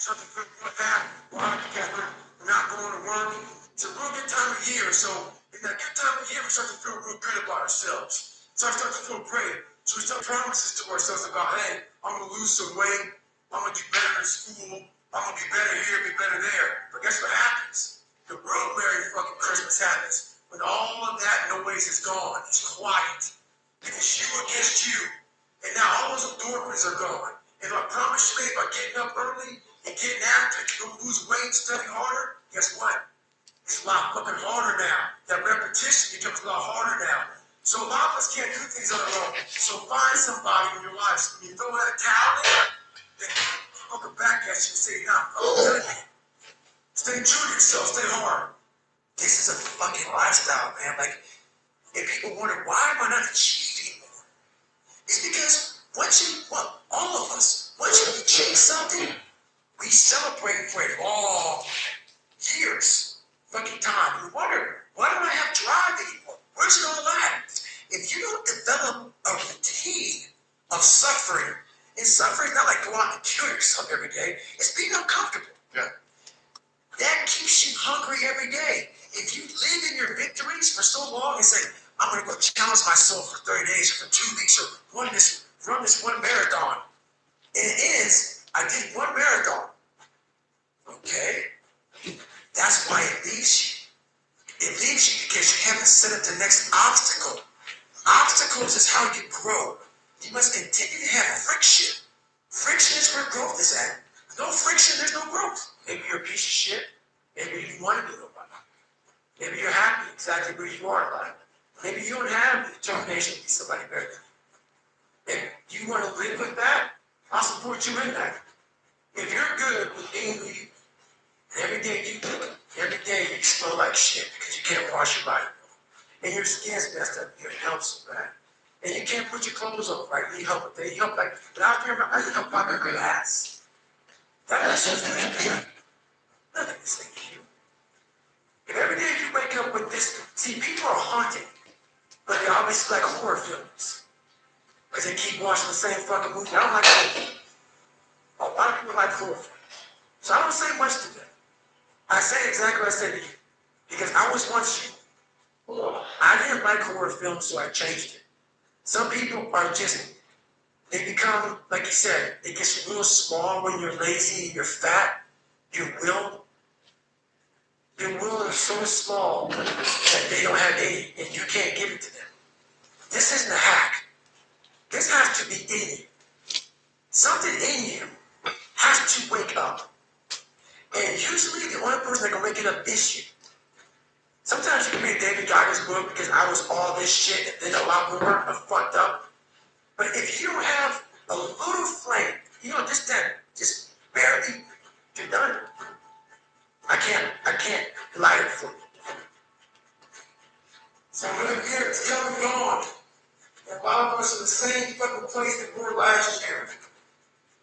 something good like that, we're all together, we're not going to work. It's a real good time of year, so in that good time of year, we start to feel real good about ourselves. So I start to feel great. So we start promises to ourselves about, hey, I'm going to lose some weight, I'm going to do better in school, I'm going to be better here, be better there. But guess what happens? The real Merry fucking Christmas happens when all of that noise is gone. It's quiet. And it's you against you. And now all those endorphins are gone. If I promise you by getting up early and getting after it, you lose weight and study harder, guess what? It's a lot fucking harder now. That repetition becomes a lot harder now. So a lot of us can't do things on our own. So find somebody in your life. So when you throw that towel in, they fucking back at you and say, nah, I'm done here. Stay true to yourself, stay hard. This is a fucking lifestyle, man. Like, if people wonder, why am I not achieving more? It's because all of us, once you achieve something, we celebrate for it all years, fucking time. We wonder, why don't I have drive anymore? Where's it all at? If you don't develop a routine of suffering, and suffering is not like go out and kill yourself every day, it's being uncomfortable. Yeah. That keeps you hungry every day. If you live in your victories for so long and say, I'm going to go challenge myself for 30 days or for 2 weeks or run this one marathon. And it is, I did one marathon. Okay? That's why it leaves you. It leaves you because you haven't set up the next obstacle. Obstacles is how you grow. You must continue to have friction. Friction is where growth is at. No friction, there's no growth. Maybe you're a piece of shit. Maybe you want to be nobody. Maybe you're happy exactly where you are in life. Maybe you don't have the determination to be somebody better than you. If you want to live with that, I'll support you in that. If you're good with being you, every day you do it, every day you smell like shit because you can't wash your body. And your skin's messed up, your health's so bad. And you can't put your clothes on right. You help with that. You help like, but out there, I can help my good ass. That's just nothing to say to you. If every day you wake up with this, see, people are haunted, but they always like horror films. Because they keep watching the same fucking movie. I don't like horror. A lot of people like horror films. So I don't say much to them. I say exactly what I said to you. Because I was once you. I didn't like horror films, so I changed it. Some people are just, they become, like you said, it gets real small when you're lazy and you're fat. Your will is so small that they don't have any, and you can't give it to them. This isn't a hack. This has to be in you. Something in you has to wake up. And usually the only person that can wake it up is you. Sometimes you can read David Goggins' book because I was all this shit and then a lot more of fucked up. But if you don't have a little flame, just barely, you're done. I can't light it for you. So we're here, it's come and gone. And a lot of us are in the same fucking place that we were last year.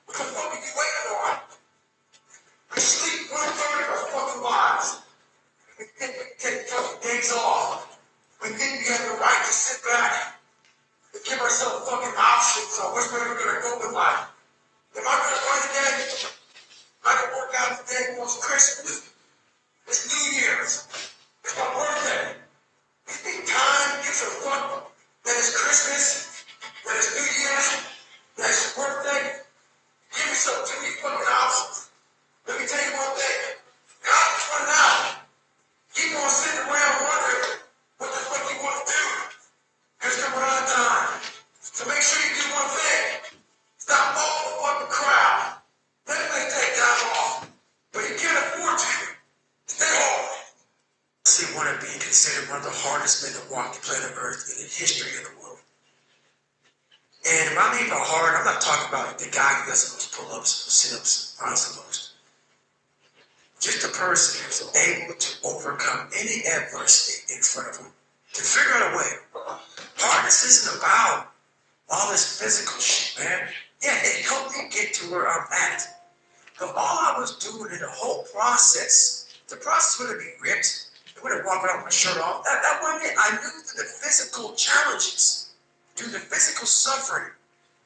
What the fuck are you waiting on? We sleep 1/3 of our fucking lives. We think we take fucking days off. We think we have the right to sit back and give ourselves fucking options on which way we're gonna go with life. Am I gonna run today? Am I gonna work out today when it's Christmas? It's New Year's. It's my birthday. You think time gives a fuck that it's Christmas, that it's New Year's, that it's your birthday? Give yourself too many fucking options. Let me tell you one thing. The options run out. Keep on sitting around wondering what the fuck you want to do. There's gonna run out of time. So make sure you do one thing. Stop following the fucking crowd. Let it may take time off. But you can't afford to. Stay home. See one of being considered one of the hardest men to walk the planet Earth in the history of the world. And when I mean by hard, I'm not talking about the guy who does those pull-ups, sit-ups, runs the most. Just a person who's able to overcome any adversity in front of him, to figure out a way. Hardness isn't about all this physical shit, man. Yeah, it helped me get to where I'm at. But all I was doing in the whole process, the process wouldn't be ripped. It wouldn't walk around with my shirt off. That wasn't it. I knew through the physical challenges, through the physical suffering,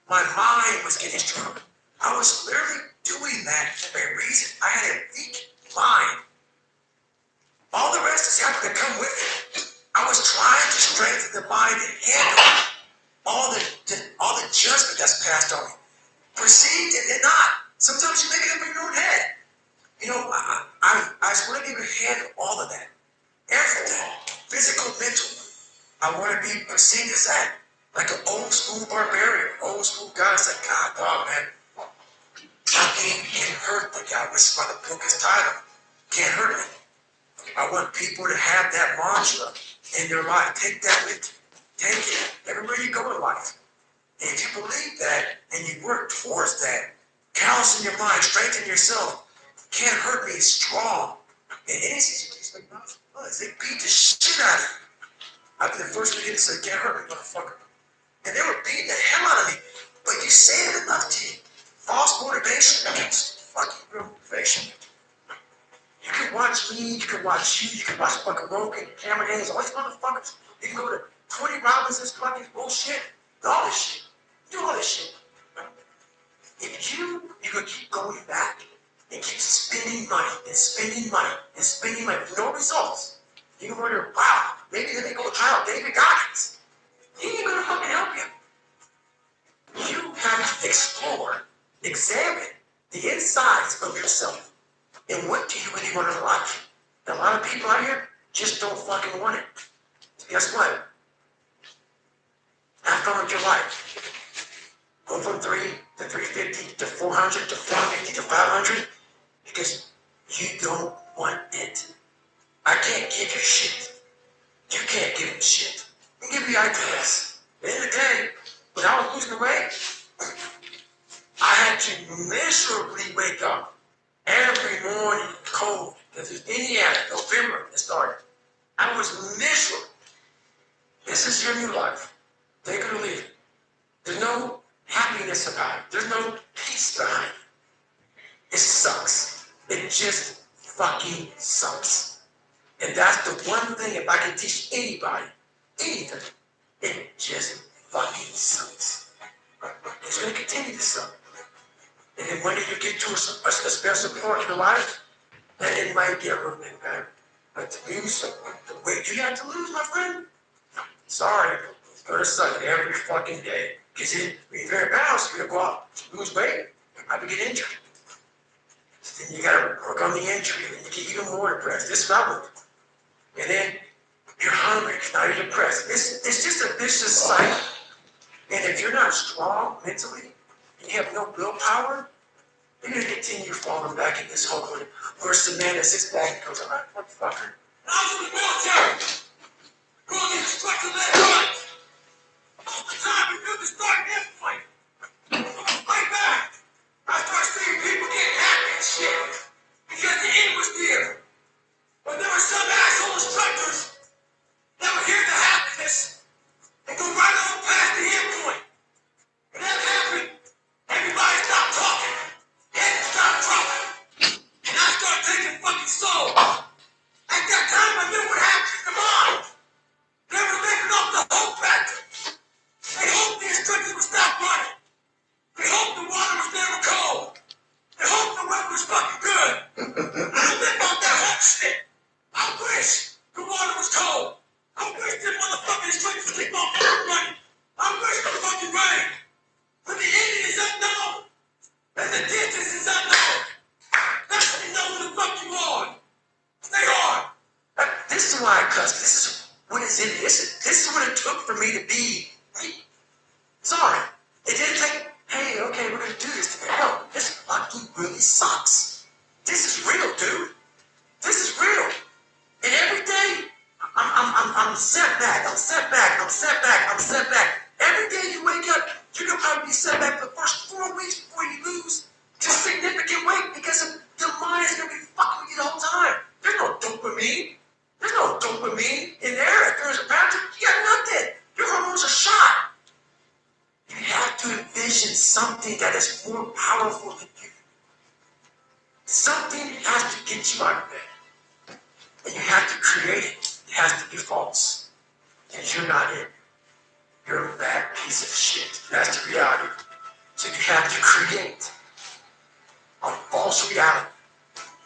my mind was getting stronger. I I was literally doing that for a reason. I had a weak mind. All the rest is having to come with it. I was trying to strengthen the mind and handle all the judgment that's passed on me. Perceived and not. Sometimes you make it up in your own head. You know, I just want to be able to handle all of that. Everything. Physical, mental. I want to be perceived as that. Like an old school barbarian. Old school guy. It's like, God, dog, man. Nothing can hurt the guy, which is why the book is titled. Can't hurt me. I want people to have that mantra in their life. Take that with you. Take it everywhere you go in life. And if you believe that and you work towards that, callous in your mind, strengthen yourself. Can't hurt me, it's strong. And any situation, they beat the shit out of you. I've been the first one to say, can't hurt me, motherfucker. And they were beating the hell out of me. But you say it enough to you. False motivation against fucking real motivation. You can watch me, you can watch you, you can watch fucking Rogan, Cameron Hayes, all these motherfuckers. You can go to 20 Robinson's fucking bullshit, all this shit. Do all this shit. If you can keep going back and keep spending money and spending money and spending money with no results, you can wonder, wow, maybe they go try out David Goggins. He ain't gonna fucking help you. You have to explore, examine the insides of yourself. And what do you really want in life? And a lot of people out here just don't fucking want it. So guess what? Have fun with your life. Go from 3 to 350 to 400 to 450 to 500 because you don't want it. I can't give you shit. You can't give me shit. I can give you ideas. At the end of the day, when I was losing weight, I had to miserably wake up every morning cold because it's Indiana, November when it started. I was miserable. This is your new life. Take it or leave it. There's no happiness about it. There's no peace behind it. It sucks. It just fucking sucks. And that's the one thing, if I can teach anybody anything, it just fucking sucks. It's going to continue to suck. And then when you get to a special point in your life, then it might get a little bit better. But to lose the weight you have to lose, my friend, sorry, it's going to suck every fucking day. Because when you're very balanced, you're going to go out, lose weight, you might get injured. So then you got to work on the injury, and you get even more depressed. This is what I would do. And then you're hungry, now you're depressed. It's just a vicious cycle. And if you're not strong mentally, and you have no willpower, you're going to continue falling back in this hole where the man that sits back and goes, all right, motherfucker. I was in the military. Going in destruction led guns. All the time we do the start and end fight. Fight back. I started seeing people getting happy and shit because the end was near. But there were some asshole instructors that would hear the happiness and go right on past the end point. When that happened, everybody stopped talking. Heads stopped dropping. And I started taking fucking soul. At that time, I knew what happened in the mind. They were living off the hope factor. They hoped the instructors would stop running. They hoped the water was never cold. They hoped the weather was fucking good. I lived off that hope shit. I wish the water was cold. I wish the motherfucking instructors would keep on fucking running. I wish the fucking rain. When the ending is unknown, and the distance is unknown, that's when you know where the fuck you are. Stay hard. This is why I cuss. This is what is in it. This is what it took for me to be. Sorry. It didn't take, hey, okay, we're going to do this together. No, this fucking really sucks. This is real, dude. This is real. And every day, I'm set back. Every day you wake up, you're going to probably be set back for the first 4 weeks before you lose to significant weight because your mind is going to be fucking with you the whole time. There's no dopamine. There's no dopamine in there. If there's a pattern, you got nothing. Your hormones are shot. You have to envision something that is more powerful than you. Something has to get you out of bed. And you have to create it. It has to be false. And you're not it. You're a bad piece of shit. That's the reality. So you have to create false reality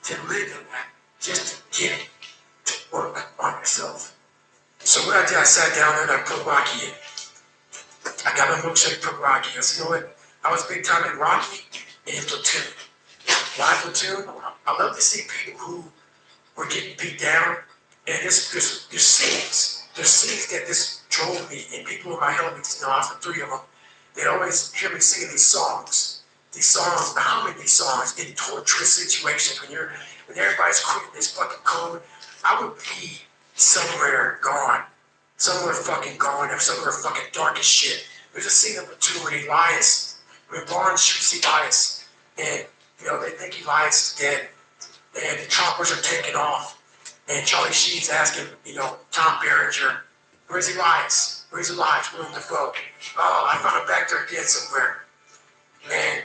to live in that, just to get to work on yourself. So what I did, I sat down and I put Rocky in. I got my milkshake, put Rocky. I said, you know what? I was big time in Rocky and in Platoon. My Platoon, I love to see people who were getting beat down. And there's scenes. There's scenes that just drove me. And people in my elements, you know, after 3 of them, they'd always hear me singing these songs. Humming these songs in torturous situations when everybody's quitting this fucking code. I would be somewhere gone. Somewhere fucking gone. Or somewhere fucking dark as shit. There's a scene in Platoon where Elias, when Barnes shoots Elias, and, you know, they think Elias is dead. And the choppers are taking off. And Charlie Sheen's asking, you know, Tom Berenger, where's Elias? Where's Elias? Willem Dafoe. Oh, I found him back there dead somewhere. And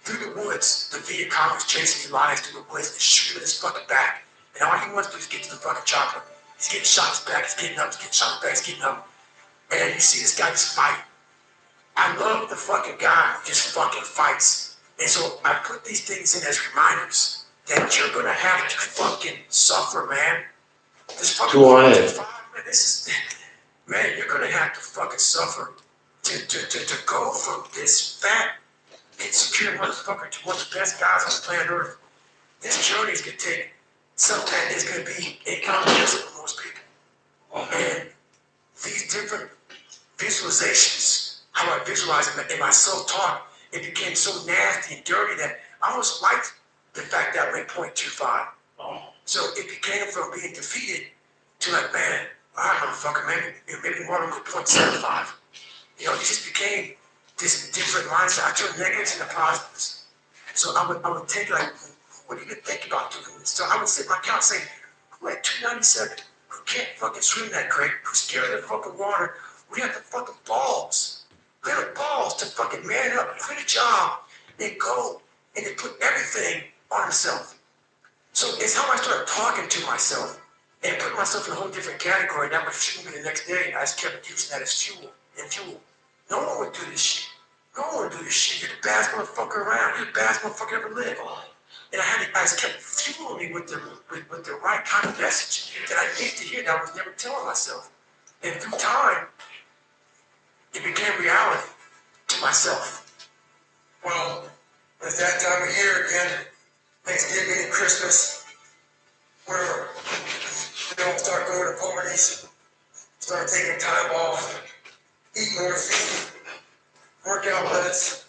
through the woods, the Viet Cong is chasing Elias through the woods and shooting his fucking back. And all he wants to do is get to the fucking chopper. He's getting shot in his back, he's getting up, he's getting shot in his back, he's getting up. And you see this guy just fight. I love the fucking guy who just fucking fights. And so I put these things in as reminders that you're gonna have to fucking suffer, man. This fucking man, you're gonna have to fucking suffer to go from this fat, insecure motherfucker to one of the best guys on the planet Earth. This journey is gonna take something that is gonna be incomprehensible for most people. And these different visualizations, how I visualize it in my self-talk, it became so nasty and dirty that I almost liked the fact that I went 0.25. So it became from being defeated to like, man, all right, motherfucker, maybe more than 0.75. You know, it just became this different mindset. I turned negatives into positives. So I would take like, what do you think about doing this? So I would sit my couch saying, who at 297, who can't fucking swim that great, who's scared of the fucking water, we have the fucking balls. We have the balls to fucking man up, quit a job, and go and then put everything on himself. So it's how I started talking to myself and putting myself in a whole different category. That would fuel me the next day. And I just kept using that as fuel and fuel. No one would do this shit. No one would do this shit. You're the baddest motherfucker around. You're the baddest motherfucker ever lived. And I just kept fueling me with the right kind of message that I needed to hear that I was never telling myself. And through time, it became reality to myself. Well, it's that time of year again, Thanksgiving and Christmas, where start going to parties, start taking time off, eat morphine, workout less,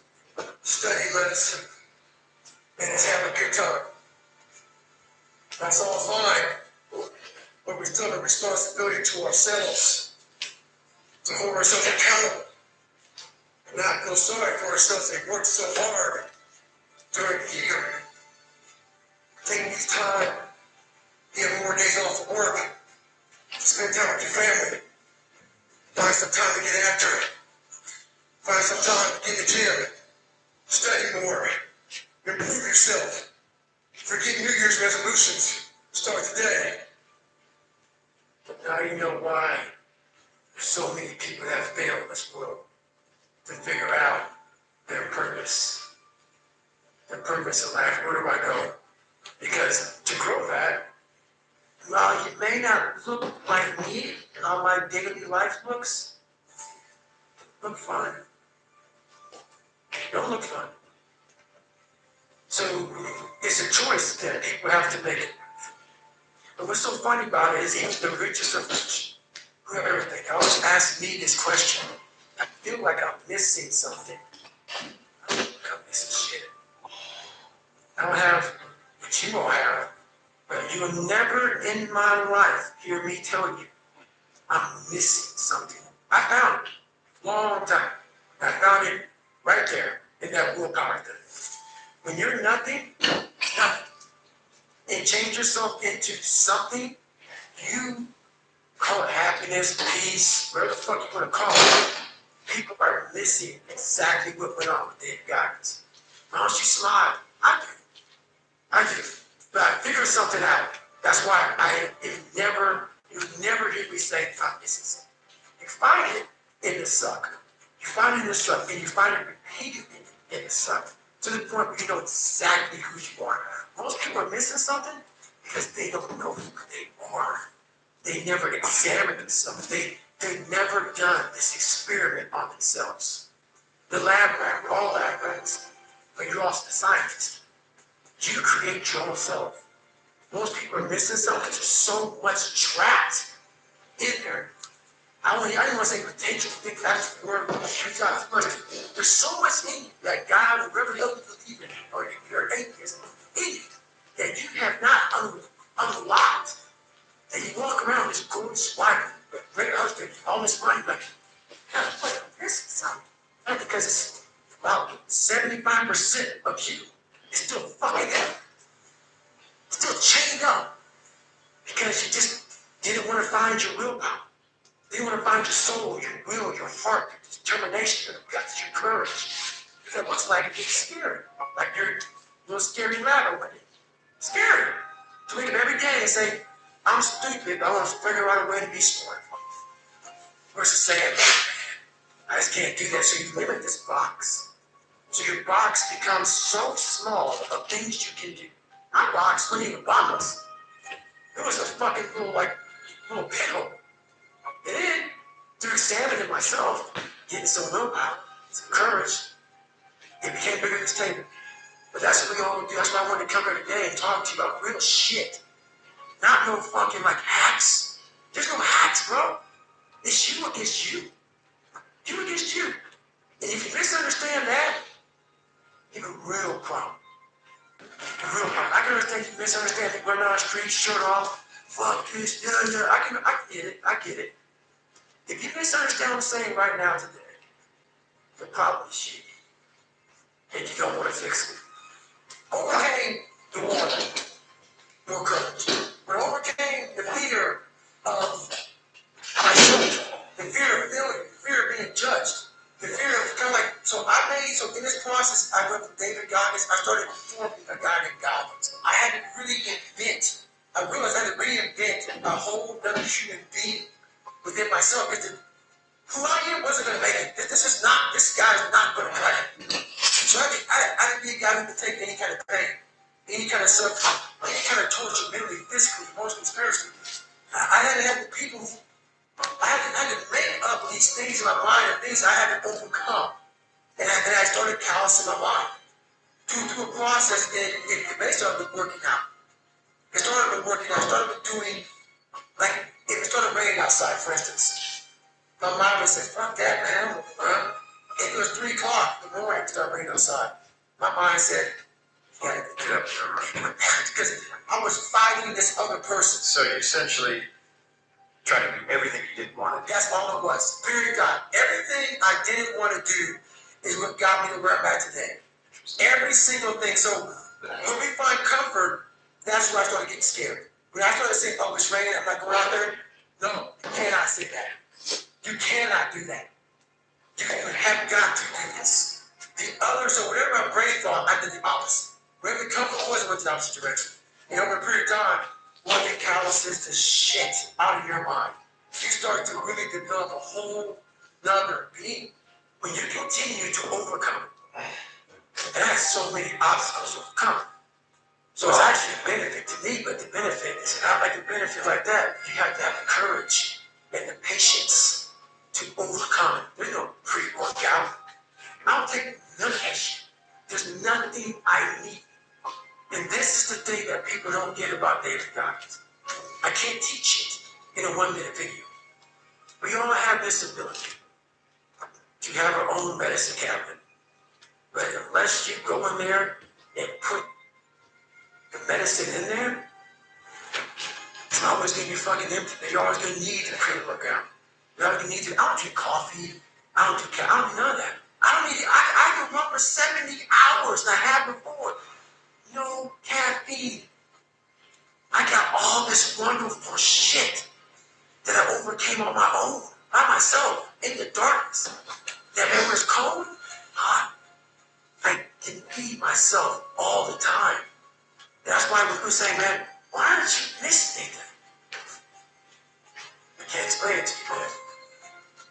study less, and just have a good time. That's all fine, but we still have a responsibility to ourselves to hold ourselves accountable and not feel sorry for ourselves that worked so hard during the year. Taking these time, you have more days off of work, spend time with your family, find some time to get after it, find some time to get in the gym, study more, improve yourself, forget New Year's resolutions, start today. But now you know why there's so many people that fail in this world to figure out their purpose. The purpose of life, where do I go? Because to grow that, while you may not look like me and all my daily life looks, look fun. Don't look fun. So it's a choice that people have to make. But what's so funny about it is even the richest of rich, who have everything, always ask me this question. I feel like I'm missing something. I feel like I'm missing shit. I don't have what you all have, but you will never in my life hear me tell you I'm missing something. I found it long time. I found it right there in that willpower thing. When you're nothing, and change yourself into something, you call it happiness, peace, whatever the fuck you want to call it. People are missing exactly what went on with their guidance. Why don't you smile? I do. But I figured something out. That's why you never hear me say, I'm missing something. You find it in the suck. You find it in the suck, and you find it repeatedly in the suck. to the point where you know exactly who you are. Most people are missing something because they don't know who they are. They never examine themselves. They've never done this experiment on themselves. The lab rat, we're all lab rats, but you're also the scientist. You create your own self. Most people are missing something. There's so much trapped in there. I didn't want to say potential. I think that's the word. There's so much in you that God or whoever else you believe in, or you're atheist, in you that you have not unlocked. And you walk around this gorgeous wife, great husband, all this money, like, God, what I'm missing something. Not because it's about 75% of you is still fucking up, still chained up, because you just didn't want to find your willpower. You want to find your soul, your will, your heart, your determination, your guts, your courage. Because it looks like it gets scary. Like you're a little scary rabbit with it. Scary. To wake up every day and say, I'm stupid, but I want to figure out a way to be smart. Versus saying, I just can't do that. So you live in this box. So your box becomes so small of things you can do. My box wasn't even bottomless. It was a fucking little pinhole. And then, through examining myself, getting some willpower, some courage, it became bigger than this table. But that's what we all do. That's why I wanted to come here today and talk to you about real shit. Not no fucking like hacks. There's no hacks, bro. It's you against you. You against you. And if you misunderstand that, you have a real problem. A real problem. I can understand you misunderstand it, running on the street, shirt off, fuck this, yeah. I get it. If you misunderstand what I'm saying right now today, the problem is you. And you don't want to fix it. Overcame the water, more courage. But overcame the fear of myself, the fear of failure, the fear of being judged, the fear of kind of like, so in this process, I went from David Goggins, I started forming a guy named Goggins. I had to really I realized I had to reinvent a whole other human being within myself. Because who I am wasn't going to make it. This guy's not going to cut it. So I had to be a guy who could take any kind of pain, any kind of suffering, any kind of torture, mentally, physically, emotionally, spiritually. I had to have the people who, I had to make up these things in my mind and things I had to overcome. And I started callousing my mind through a process, and it started working out. It started working out. I started doing, like, if it started raining outside, for instance, my mom would say, fuck that, man. If it was 3 o'clock in the morning, it started raining outside. My mind said, you gotta get up. Because I was fighting this other person. So you essentially trying to do everything you didn't want to do. That's all it was. Period, God. Everything I didn't want to do is what got me to where I'm at today. Every single thing. So when we find comfort, that's where I started getting scared. When I started saying, oh, it's raining, I'm not going out there. No, you cannot say that. You cannot do that. You have got to do this. The other, so whatever my brain thought, I did the opposite. Whatever the comfort was, I went the opposite direction. And over a period of time, one thing calluses the shit out of your mind. You start to really develop a whole nother being when you continue to overcome it. And I have so many obstacles to overcome. So it's actually a benefit to me, but the benefit is not like a benefit like that. You have to have the courage and the patience to overcome it. There's no pre-workout. I don't take none of that shit. There's nothing I need. And this is the thing that people don't get about David Goggins. I can't teach it in a 1-minute video. We all have this ability to have our own medicine cabinet. But unless you go in there and put the medicine in there, it's always going to be fucking empty. You're always going to need the pre-workout. You're always going to need to, I don't drink coffee. I don't do none of that. I can run for 70 hours and I have before. No caffeine. I got all this wonderful shit that I overcame on my own, by myself, in the darkness. That when it was cold, hot, I can feed myself all the time. That's why people say, man, why aren't you listening to me? I can't explain it to you, man.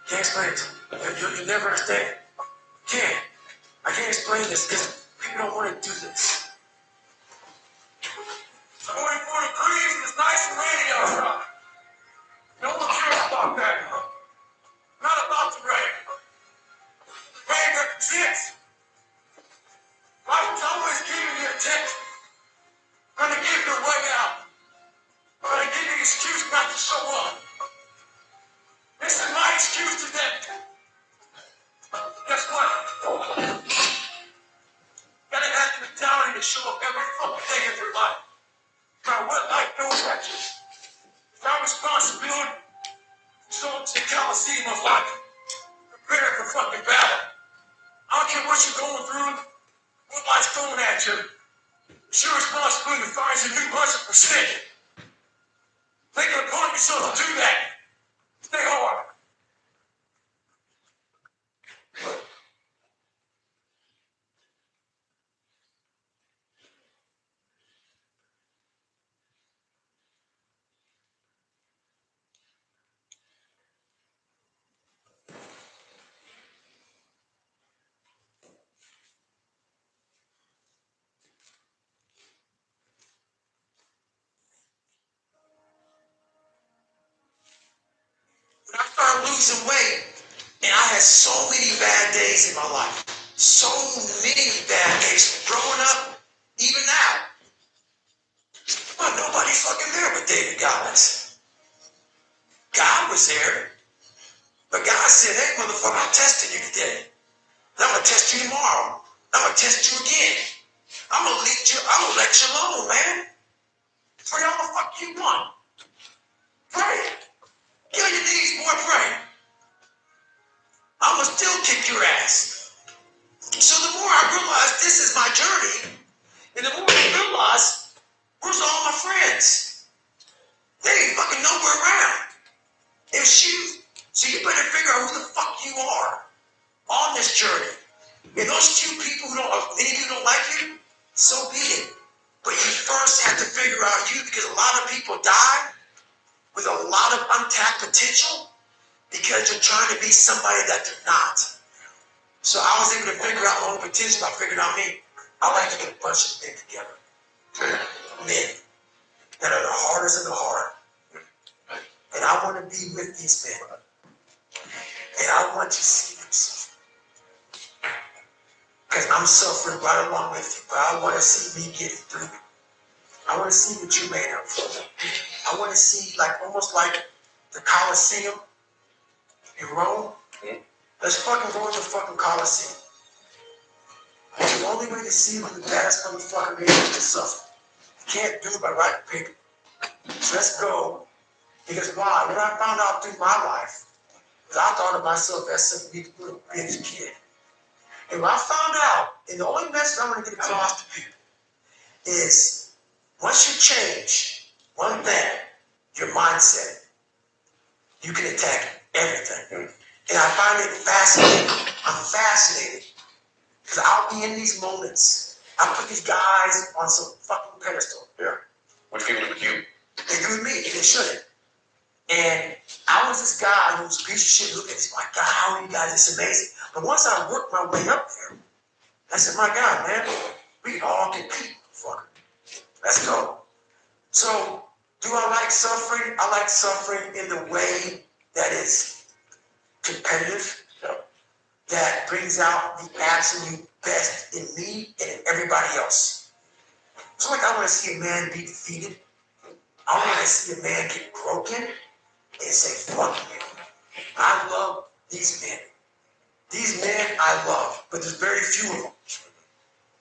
Can't explain it to you. You'll never understand it. I can't explain this because you don't want to do this. 24 degrees and it's nice and rainy outside. No one cares about that. Not about the rain. Rain represents. Life's always giving you attention. Gonna give you a way out. Gonna give you an excuse not to show up. This is my excuse today. Guess what? Gotta have the mentality to show up every fucking day of your life. No matter what life throws at you. It's our responsibility to show up to the Coliseum of life. Prepare for fucking battle. I don't care what you're going through, what life's throwing at you. It's your responsibility to find your new 100%. Take it upon yourself to do that. Stay hard. When I started losing weight, and I had so many bad days in my life, so many bad days growing up, even now. Well, nobody's fucking there but David Godless. God was there, but God said, hey, motherfucker, I'm testing you today. And I'm going to test you tomorrow. I'm going to test you again. I'm going to let you alone, man. Pray all the fuck you want. Pray. Get on your knees, boy, pray. I'm going to still kick your ass. So the more I realize this is my journey, and the more I realize, where's all my friends? They ain't fucking nowhere around. It's you. So you better figure out who the fuck you are on this journey. And those few people who don't, many of you don't like you, so be it. But you first have to figure out you, because a lot of people die with a lot of untapped potential because you're trying to be somebody that they're not. So I was able to figure out my own potential by figuring out me. I like to get a bunch of men together. Men that are the hardest of the hard. And I want to be with these men. And I want to see them suffer. Because I'm suffering right along with you, but I want to see me get it through. I want to see what you're made of. I want to see, like, almost like the Colosseum in Rome. Let's fucking go to the fucking Colosseum. It's the only way to see who the baddest motherfucker is to suffer. You can't do it by writing paper. So let's go. Because why? When I found out through my life, because I thought of myself as some little bitch kid. And when I found out, and the only message I'm going to get across to people is, once you change one thing, your mindset, you can attack everything. And I find it fascinating. I'm fascinated. Because I'll be in these moments. I put these guys on some fucking pedestal. Yeah. What people do with you? They do with me, and they shouldn't. And I was this guy who was a piece of shit. Look at this, my God, how are you guys? It's amazing. But once I worked my way up there, I said, my God, man, we can all compete, fucker. Let's go. So, do I like suffering? I like suffering in the way that is competitive, that brings out the absolute best in me and in everybody else. So, like, I want to see a man be defeated. I want to see a man get broken and say, fuck you. I love these men. These men I love, but there's very few of them.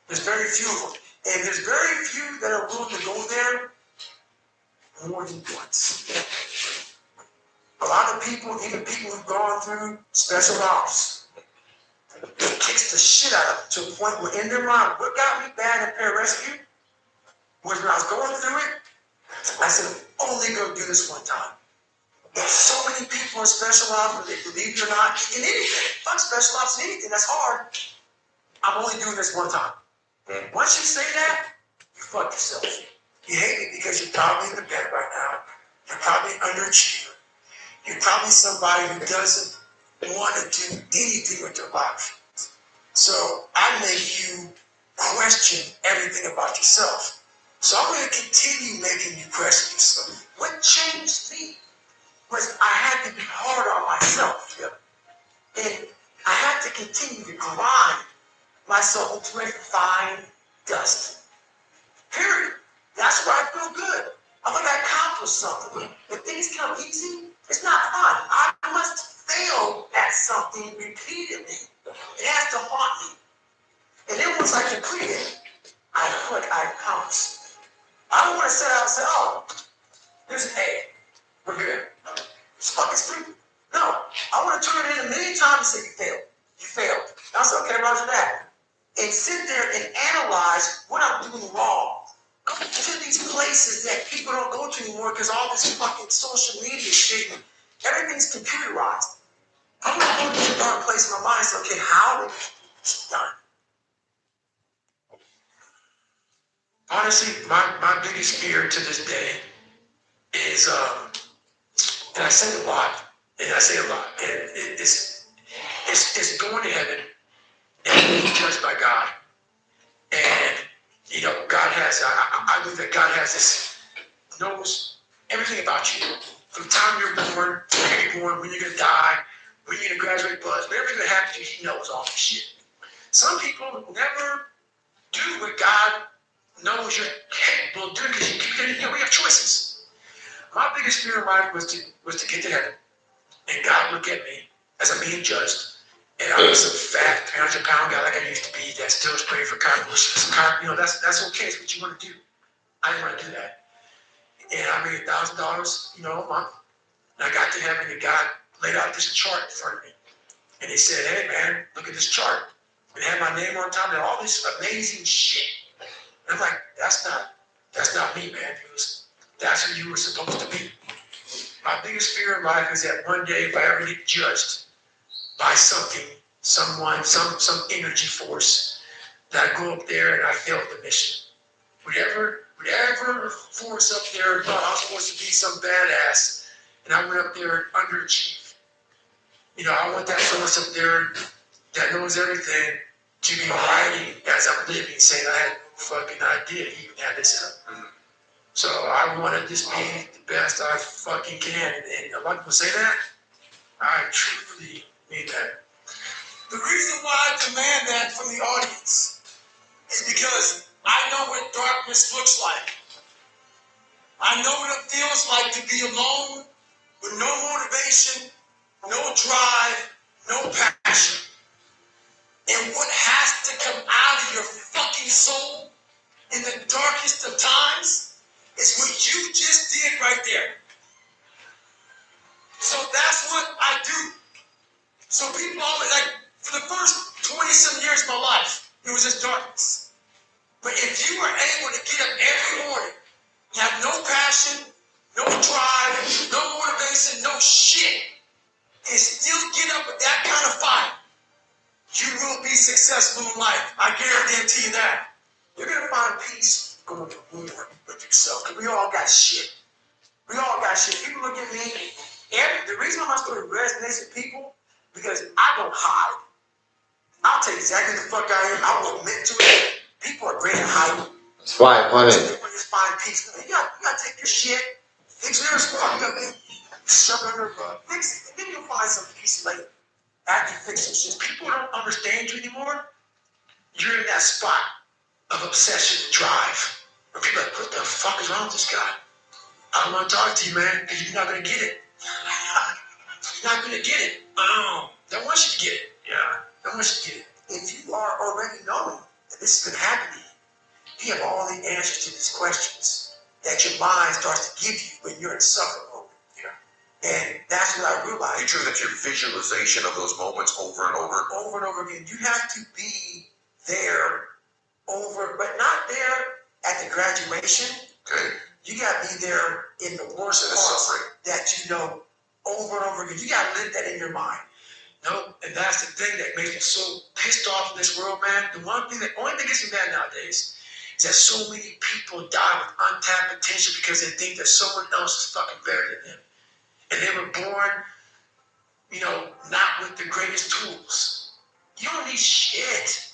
There's very few of them. And there's very few that are willing to go there more than once. A lot of people, even people who've gone through special ops, it kicks the shit out of them to a point where in their mind, what got me bad in pararescue was when I was going through it, I said, I'm only going to do this one time. There's so many people in special ops, whether they believe it or not, in anything. Fuck special ops in anything, that's hard. I'm only doing this one time. And once you say that, you fuck yourself. You hate me because you're probably in the bed right now. You're probably an underachiever. You're probably somebody who doesn't want to do anything with their life. So I make you question everything about yourself. So I'm going to continue making you question yourself. What changed me was I had to be hard on myself. And I had to continue to grind myself into a fine dust. Period. That's where I feel good. I think I accomplished something. If things come easy, it's not fun. I must fail at something repeatedly. It has to haunt me. And then once I complete it, I accomplished. I don't want to set out and say, oh, there's an A. We're good. It's fucking stupid. No. I want to turn it in a million times and say, you failed. You failed. I say, okay, roger that. And sit there and analyze what I'm doing wrong. Go to these places that people don't go to anymore because all this fucking social media shit, everything's computerized. I'm gonna go to this dark place in my mind and say, okay, how did it's done? Honestly, my biggest fear to this day is, and I say it a lot, and it's going to heaven and being judged by God. And, you know, God has, I believe that God has this, knows everything about you. From the time you're born, when you're going to die, when you're going to graduate, whatever's going to happen to you, He knows all this shit. Some people never do what God knows you're capable of doing because we have choices. My biggest fear in life was to get to heaven, and God look at me as I'm being judged. And I was some fat 300-pound guy like I used to be that still was praying for carbohydrates. You know, that's okay. It's what you want to do. I didn't want to do that. And I made $1,000, you know, a month. And I got to heaven and God laid out this chart in front of me. And He said, hey man, look at this chart. It had my name on top and all this amazing shit. And I'm like, that's not me, man. That's who you were supposed to be. My biggest fear in life is that one day if I ever get judged by something, someone, some energy force, that I go up there and I failed the mission. Whatever force up there thought I was supposed to be some badass, and I went up there and underachieved. You know, I want that force up there that knows everything to be writing as I'm living, saying I had no fucking idea he even had this up. So I want to just be the best I fucking can. And a lot of people say that. I truly mean that. The reason why I demand that from the audience is because I know what darkness looks like. I know what it feels like to be alone with no motivation, no drive, no passion. And what has to come out of your fucking soul in the darkest of times is what you just did right there. So that's what I do. So people always, like, for the first 20-some years of my life, it was just darkness. But if you were able to get up every morning, you have no passion, no drive, no motivation, no shit, and still get up with that kind of fire, you will be successful in life. I guarantee you that. You're going to find peace going forward with yourself, because we all got shit. We all got shit. People look at me, the reason why my story resonates with people, because I don't hide. I'll tell you exactly the fuck I am. I will admit to it. People are great at hiding. It's fine, honey. So they want to just find peace. You gotta take your shit, fix yours, fuck up, and shove it under the rug. Fix it. And then you'll find some peace later. After you fix some shit. People don't understand you anymore. You're in that spot of obsession and drive. Where people are like, what the fuck is wrong with this guy? I don't want to talk to you, man, because you're not going to get it. You're not going to get it. Don't want you to get it. Yeah. Don't want you to get it. If you are already knowing that this is going to happen to you, you have all the answers to these questions that your mind starts to give you when you're in suffer mode. Yeah. And that's what I realized. Make sure that your visualization of those moments over and over. Over and over again. You have to be there but not there at the graduation. Okay. You got to be there in the worst parts that you know over and over again. You got to live that in your mind. No, and that's the thing that makes me so pissed off in this world, man. The only thing that gets me mad nowadays is that so many people die with untapped potential because they think that someone else is fucking better than them. And they were born, not with the greatest tools. You don't need shit.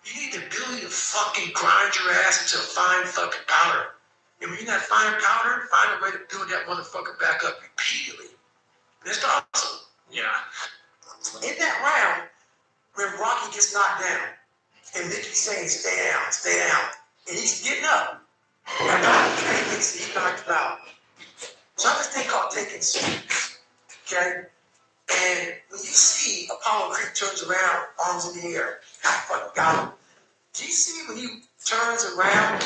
You need the ability to fucking grind your ass into a fine fucking powder. And when you're that fine powder, find a way to build that motherfucker back up repeatedly. That's awesome. Yeah. In that round, when Rocky gets knocked down, and Mickey's saying, stay down, and he's getting up. And he knocked him out. So I have this thing called taking swings, okay? And when you see Apollo Creed turns around, arms in the air, I fucking got him. Do you see when he turns around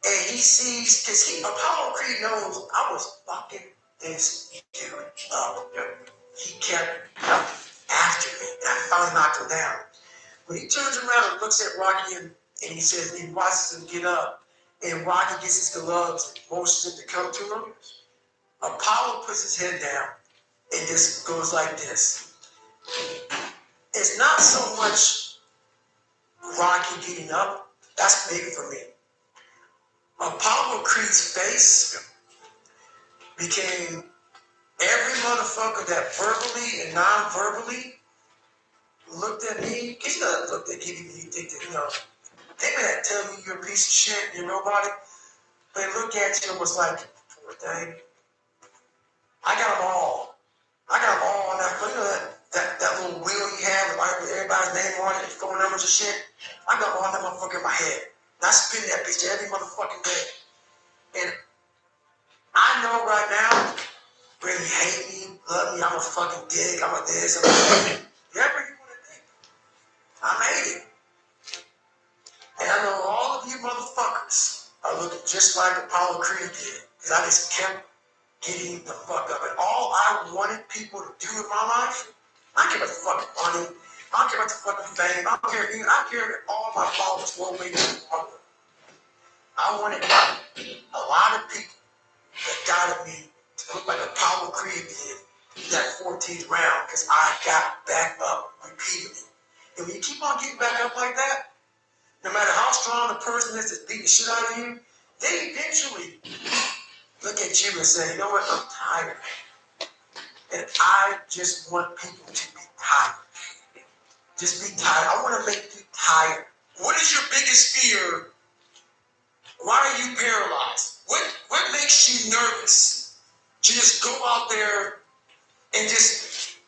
and he sees, because Apollo Creed knows I was fucking this dude up. He kept after me, and I finally knocked him down. When he turns around and looks at Rocky and he says, he watches him get up, and Rocky gets his gloves and motions him to come to him, Apollo puts his head down and just goes like this. It's not so much Rocky getting up, that's big for me. Apollo Creed's face became every motherfucker that verbally and non-verbally looked at me, because you know, looked at you, you think that, you know, they may not tell you you're a piece of shit, you're nobody, but they look at you and was like, poor thing. I got them all. I got them all on that, you know, that little wheel you have with everybody's name on it and phone numbers and shit. I got all that motherfucker in my head. And I spin that bitch every motherfucking day. And I know right now, whether you hate me, love me, I'm a fucking dick, I'm a this, I'm a that. Whatever you want to think. I made it. And I know all of you motherfuckers are looking just like Apollo Creed did. Because I just kept getting the fuck up. And all I wanted people to do in my life, I don't care about the fucking money, I don't care about the fucking fame, I don't care if all my followers were way more. I wanted a lot of people that doubted me to look like Apollo Creed did in that 14th round, because I got back up repeatedly. And when you keep on getting back up like that, no matter how strong the person is that's beating the shit out of you, they eventually look at you and say, you know what, I'm tired. And I just want people to be tired. Just be tired. I want to make you tired. What is your biggest fear? Why are you paralyzed? What makes you nervous to just go out there and just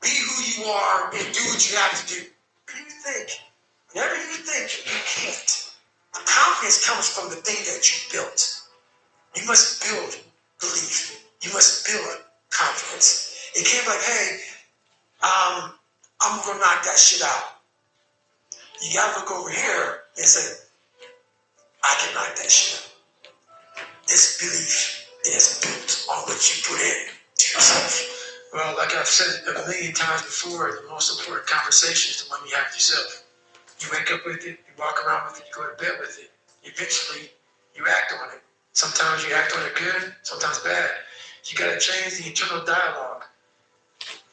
be who you are and do what you have to do? Whenever you think you can't, the confidence comes from the thing that you built. You must build belief. You must build confidence. It can't be like, hey, I'm gonna knock that shit out. You gotta look over here and say, I can knock that shit out. This belief is built on what you put in to yourself. Well, like I've said a million times before, the most important conversation is the one you have with yourself. You wake up with it, you walk around with it, you go to bed with it. Eventually, you act on it. Sometimes you act on it good, sometimes bad. You gotta change the internal dialogue.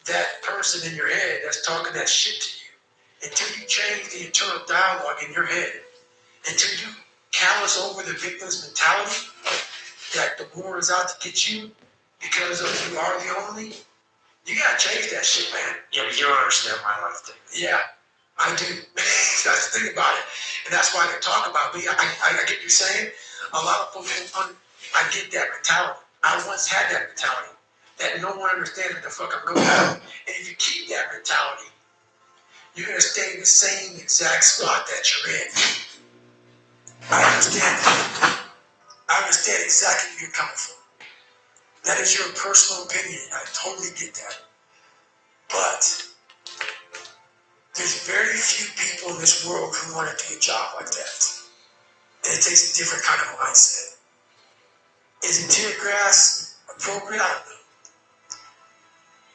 That person in your head that's talking that shit to you, until you change the internal dialogue in your head, until you callous over the victim's mentality that the war is out to get you because of you are the only, you gotta change that shit, man. Yeah, you don't understand my life thing. Yeah, I do. That's the thing about it. And that's why they talk about me. I get you saying, a lot of folks, I get that mentality. I once had that mentality, that no one understands what the fuck I'm going through. And if you keep that mentality, you're gonna stay in the same exact spot that you're in. I understand that. I understand exactly where you're coming from. That is your personal opinion. I totally get that. But there's very few people in this world who want to do a job like that. And it takes a different kind of mindset. Is tear grass appropriate? I don't know.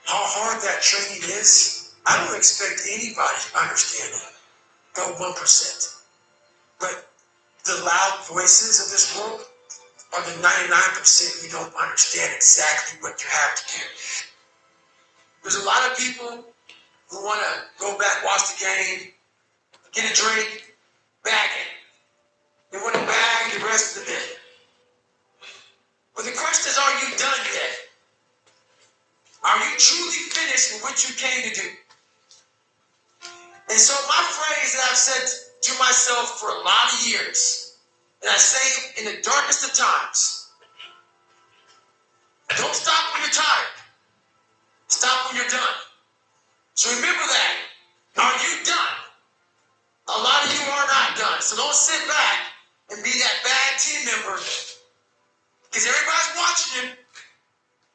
How hard that training is, I don't expect anybody to understand it. Go 1%. But the loud voices of this world are the 99% who don't understand exactly what you have to do. There's a lot of people who want to go back, watch the game, get a drink, bag it. They want to bag the rest of the day. But the question is, are you done yet? Are you truly finished with what you came to do? And so my phrase that I've said myself for a lot of years. And I say in the darkest of times, don't stop when you're tired. Stop when you're done. So remember that. Are you done? A lot of you are not done. So don't sit back and be that bad team member. Because everybody's watching you.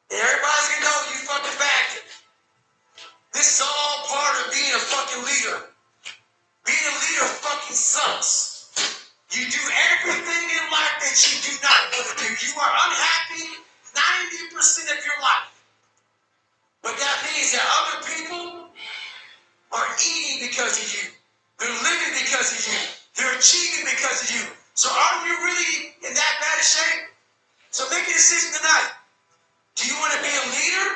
And everybody's going to know you fucking backed it. This is all part of being a fucking leader. Being a leader fucking sucks. You do everything in life that you do not want to do. You are unhappy 90% of your life. But that means that other people are eating because of you. They're living because of you. They're achieving because of you. So are you really in that bad of shape? So make a decision tonight. Do you want to be a leader?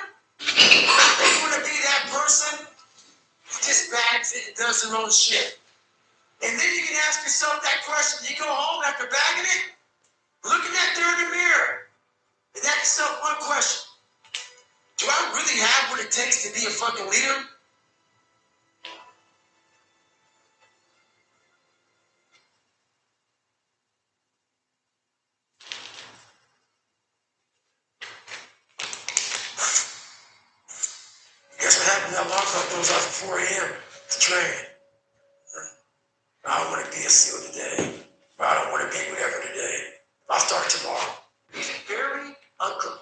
Or you want to be that person who just bags it and does their own shit? And then you can ask yourself that question. You go home after bagging it, looking at there in the mirror, and ask yourself one question. Do I really have what it takes to be a fucking leader? Guess what happened? That alarm clock goes off at 4 a.m. to train. I don't want to be a SEAL today. Or I don't want to be whatever today. I'll start tomorrow. It's very ugly.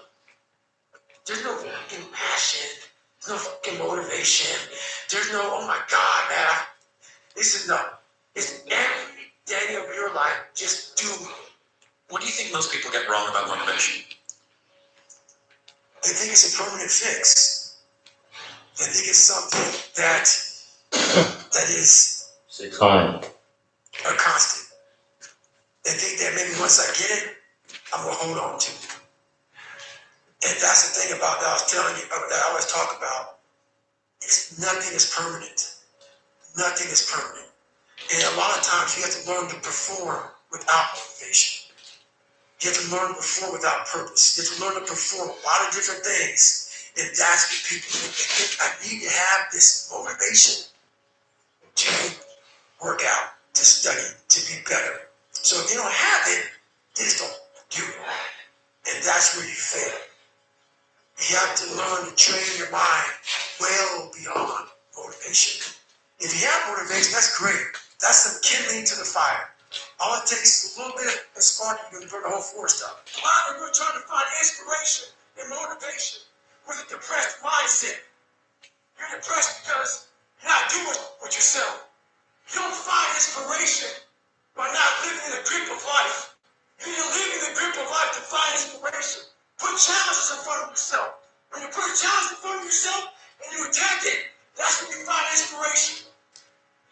There's no fucking passion. There's no fucking motivation. There's no, oh my God, man. This is no. It's every day of your life. Just do it. What do you think most people get wrong about motivation? They think it's a permanent fix. They think it's something that is Time. a constant. They think that maybe once I get it, I'm gonna hold on to it. And that's the thing about that I was telling you that I always talk about. It's nothing is permanent. Nothing is permanent. And a lot of times you have to learn to perform without motivation. You have to learn to perform without purpose. You have to learn to perform a lot of different things. And that's what people think. They think I need to have this motivation to work out, to study, to be better. So if you don't have it, they just don't do it. And that's where you fail. You have to learn to train your mind well beyond motivation. If you have motivation, that's great. That's some kindling to the fire. All it takes is a little bit of spark, you can burn the whole forest up. A lot of people are trying to find inspiration and motivation with a depressed mindset. You're depressed because you're not doing what yourself. You don't find inspiration by not living in the grip of life. You need to live in the grip of life to find inspiration. Put challenges in front of yourself. When you put a challenge in front of yourself and you attack it, that's when you find inspiration.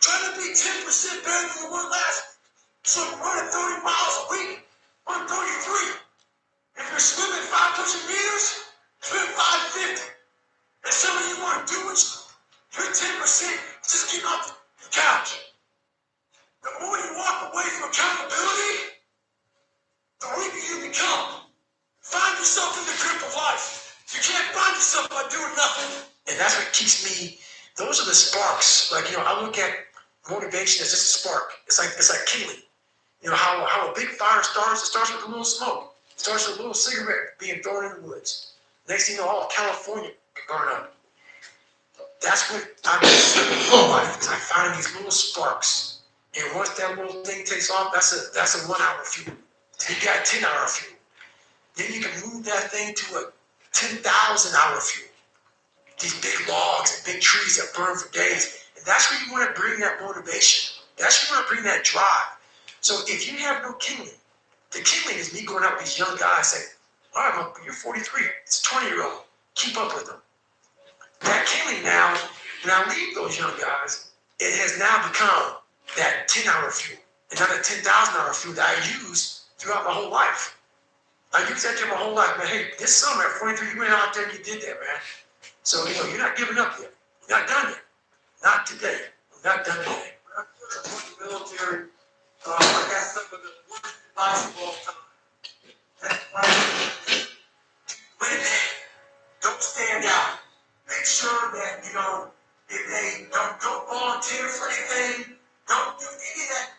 Try to be 10% better than you were last. So you're running 30 miles a week, run 33. If you're swimming 500 meters, swim 550. And some of you aren't doing you're 10%, just get off the couch. The more you walk away from accountability, the weaker you become. Find yourself in the grip of life. You can't find yourself by doing nothing. And that's what keeps me, those are the sparks. Like, I look at motivation as just a spark. It's like kindling. How a big fire starts, it starts with a little smoke. It starts with a little cigarette being thrown in the woods. Next thing you know, all of California can burn up. That's what I'm doing in life, is I find these little sparks. And once that little thing takes off, that's a 1 hour fuel. So you got 10-hour fuel. Then you can move that thing to a 10,000-hour fuel. These big logs and big trees that burn for days. And that's where you want to bring that motivation. That's where you want to bring that drive. So if you have no kindling, the kindling is me going up with these young guys saying, all right, you're 43, it's a 20-year-old. Keep up with them. That kindling now, when I leave those young guys, it has now become that 10-hour fuel. And now that 10,000-hour fuel that I use throughout my whole life. I use that to my whole life, man. Hey, this summer at 43, you went out there and you did that, man. So, you're not giving up yet. You're not done yet. Not today. You're not done today. When I was in the military, I got some of the worst advice of all time. That's right. Wait a minute. Don't stand out. Make sure that, if they don't volunteer for anything, don't do any of that,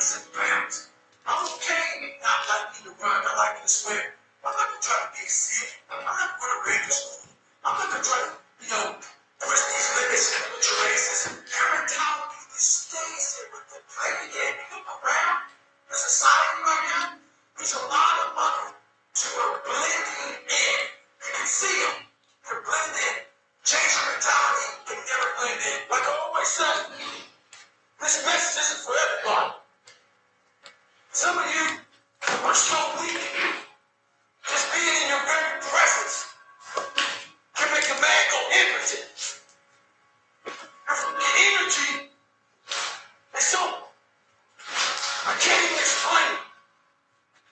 leaps and bounds. I'm okay not liking to run, not liking to swim. I'm not gonna try to be sick. I'm not gonna run to school. I'm not gonna try to, push these limits and put your races. Your mentality is stays here with the play again. You look around the society right now, there's a lot of money to blending in. You can see them. They're blending in. Change your mentality and never blend in. Like I always say, this message isn't for everybody. Some of you are so weak. Just being in your very presence can make a man go impotent. The energy is so, I can't even explain it.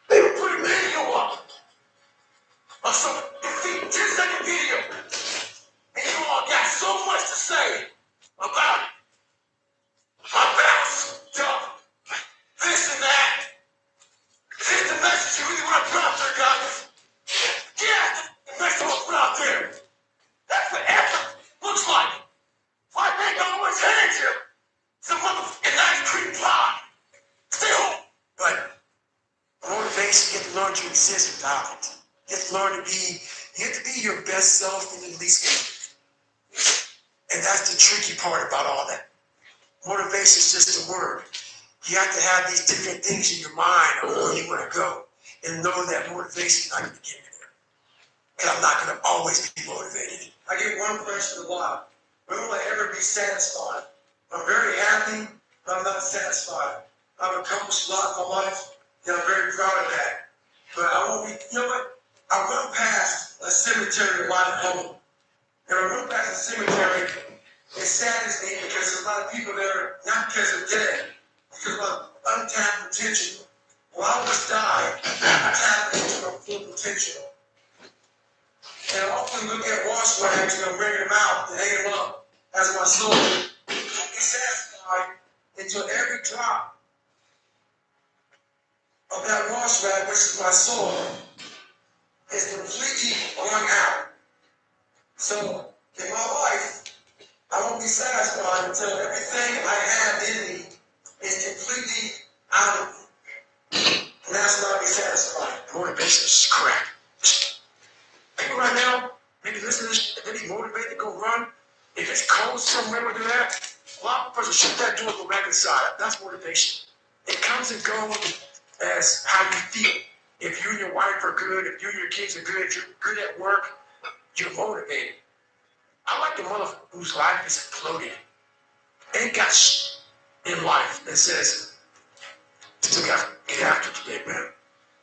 They would put a video up of some 10-second video, and you all got so much to say about it. My bounce, tough, this and that. Here's the message you really want to put out there, guys. Yeah, the message you want to put out there. That's what effort looks like. Why man don't always hand you some motherfucking ice cream pie? Stay home. But motivation, you have to learn to exist without it. You have to learn to be, you have to be your best self in at least get. And that's the tricky part about all that. Motivation is just a word. You have to have these different things in your mind of where you want to go. And know that motivation is not going to get me there. And I'm not going to always be motivated. I get one question a lot. When will I ever be satisfied? I'm very happy, but I'm not satisfied. I've accomplished a lot in my life, and I'm very proud of that. But I won't be, you know what? I run past a cemetery right at home. And I run past a cemetery, it saddens me because there's a lot of people there, not because they're dead, because of untapped potential. When I was dying, I tapped into my full potential. And I often look at wash rags and I'm bringing them out and hanging them up as my soul. I won't be satisfied until every drop of that wash rag, which is my soul, is completely going out. So in my life, I won't be satisfied until everything I have in me is completely out of me. And that's when I'll be satisfied. Motivation is crap. People right now, maybe listen to this, they be motivated to go run. If it's cold somewhere with that, a lot of person shut that door and go back inside. That's motivation. It comes and goes as how you feel. If you and your wife are good, if you and your kids are good, if you're good at work, you're motivated. I like the motherfucker whose life is imploding. Ain't got shit in life that says, still got to get after today, man.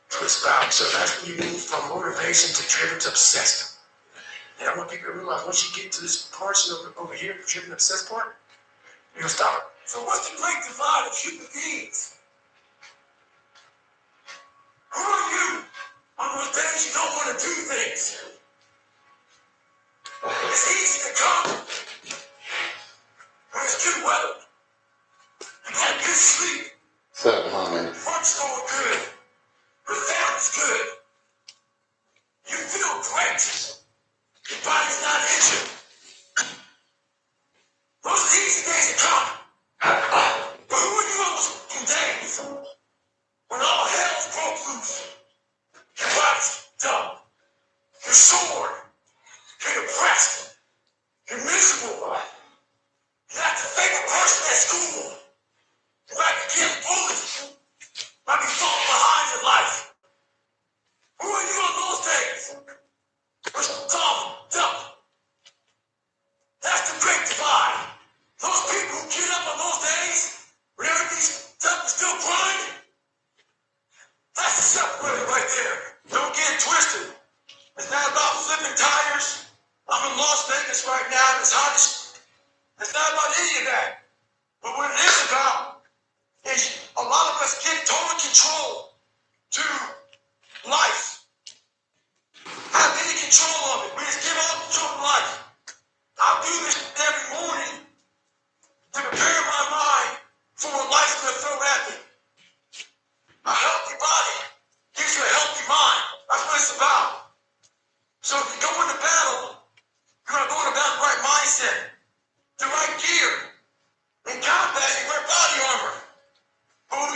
Twist back. So that's when you move from motivation to driven to obsessed. And I want people to realize once you get to this portion over here, the driven obsessed part, you'll stop. So what's the great divide of human beings? Who are you on those days you don't want to do things? It's easy to come when it's good weather. You got good sleep. What's up, homie? Work's going good. Your family's good. You feel great. Your body's not injured. Those are the easy days to come. But who are you on those days when all hell's broke loose? Your body's dumb. You're sore. You're depressed. You're miserable. You're not the favorite person at school. You might be getting bullied. You might be falling behind.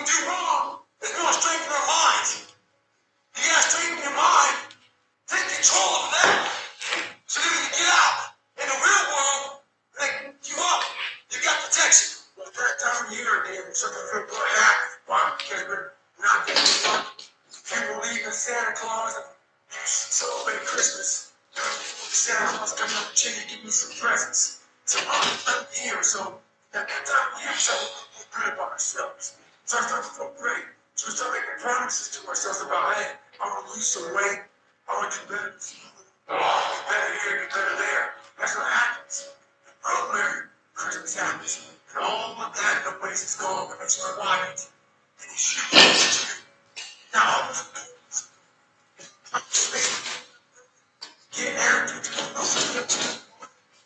we do wrong, is we want to strengthen our minds. You gotta strengthen your mind, take control of that, so that when you get out in the real world, they you up. You got protection. Well, at that time of year, man, something feel good happen. Why? Because we're not getting fucked. People believe in Santa Claus and celebrate Christmas. Santa Claus coming up the chimney, give me some presents. So I'm here, so at that time of year, so we're good about ourselves. So I start to feel great. So we start making promises to ourselves about, hey, I'm gonna lose some weight. I'm gonna do better. Get better here, get better there. That's what happens. Oh, Mary, Christmas happens. And all of that, the ways it's going, it's quiet. And he shoots. Now, get arrogant.